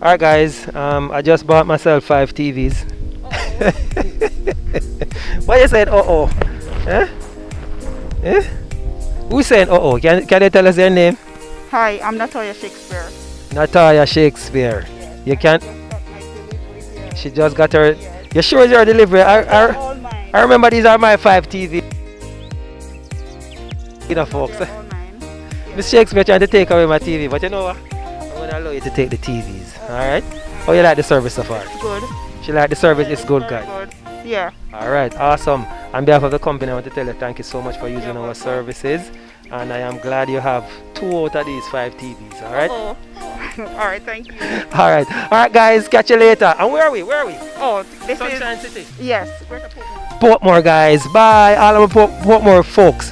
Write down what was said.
Alright guys, I just bought myself 5 TVs. What you said oh? Eh? Eh? Who's saying oh? Can you tell us their name? Hi, I'm Natoya Shakespeare. Natalia Shakespeare. Yes, You can't. just got my delivery here. She just got her. Yes. You sure it's your delivery? They're all mine. I remember these are my 5 TV. You know, folks. They're all mine. Miss Shakespeare trying to take away my TV, but you know what? I'm gonna allow you to take the TVs. Alright? How you like the service so far? Good. She like the service, it's good, Very guys. good. Yeah. Alright, awesome. On behalf of the company, I want to tell you thank you so much for using You're our welcome. services. And I am glad you have 2 out of these 5 TVs, alright? Oh. All right, thank you. Alright guys, catch you later. And where are we? Oh, this Sunshine is City. yes. Greater Portmore. Portmore guys, bye. All of my Portmore folks.